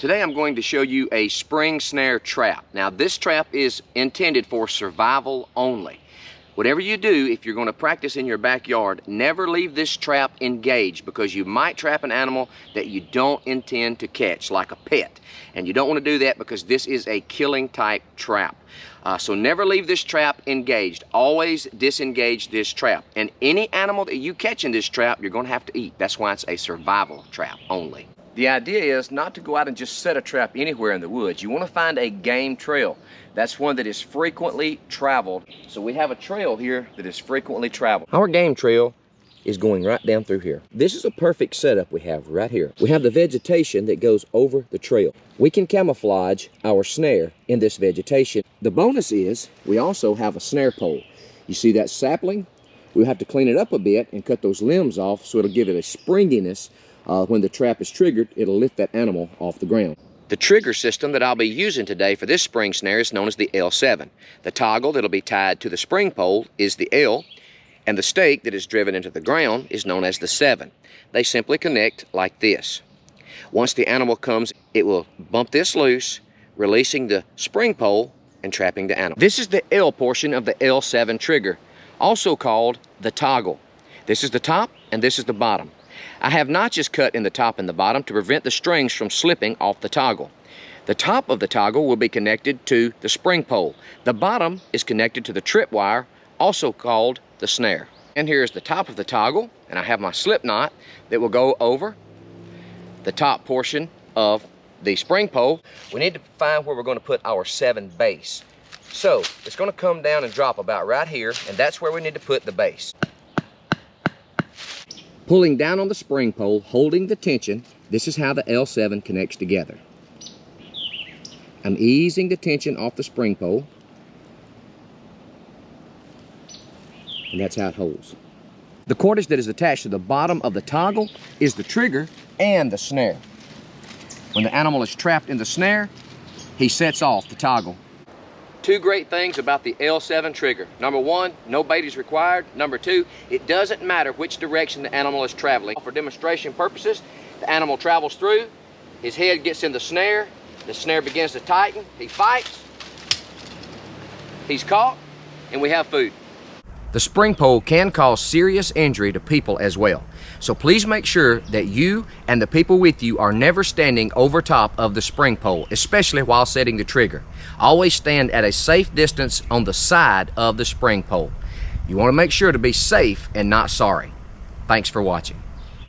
Today I'm going to show you a spring snare trap. Now this trap is intended for survival only. Whatever you do, if you're going to practice in your backyard, never leave this trap engaged because you might trap an animal that you don't intend to catch, like a pet. And you don't want to do that because this is a killing type trap. So never leave this trap engaged. Always disengage this trap. And any animal that you catch in this trap, you're going to have to eat. That's why it's a survival trap only. The idea is not to go out and just set a trap anywhere in the woods. You want to find a game trail. That's one that is frequently traveled. So we have a trail here that is frequently traveled. Our game trail is going right down through here. This is a perfect setup we have right here. We have the vegetation that goes over the trail. We can camouflage our snare in this vegetation. The bonus is we also have a snare pole. You see that sapling? We'll have to clean it up a bit and cut those limbs off so it'll give it a springiness. When the trap is triggered, it'll lift that animal off the ground. The trigger system that I'll be using today for this spring snare is known as the L7. The toggle that'll be tied to the spring pole is the L, and the stake that is driven into the ground is known as the 7. They simply connect like this. Once the animal comes, it will bump this loose, releasing the spring pole and trapping the animal. This is the L portion of the L7 trigger, also called the toggle. This is the top and this is the bottom. I have notches cut in the top and the bottom to prevent the strings from slipping off the toggle. The top of the toggle will be connected to the spring pole. The bottom is connected to the trip wire, also called the snare. And here's the top of the toggle, and I have my slip knot that will go over the top portion of the spring pole. We need to find where we're going to put our 7 base. So it's going to come down and drop about right here, and that's where we need to put the base. Pulling down on the spring pole, holding the tension, this is how the L7 connects together. I'm easing the tension off the spring pole, and that's how it holds. The cordage that is attached to the bottom of the toggle is the trigger and the snare. When the animal is trapped in the snare, he sets off the toggle. 2 great things about the L7 trigger. Number 1, no bait is required. Number 2, it doesn't matter which direction the animal is traveling. For demonstration purposes, the animal travels through, his head gets in the snare begins to tighten, he fights, he's caught, and we have food. The spring pole can cause serious injury to people as well. So please make sure that you and the people with you are never standing over top of the spring pole, especially while setting the trigger. Always stand at a safe distance on the side of the spring pole. You want to make sure to be safe and not sorry. Thanks for watching.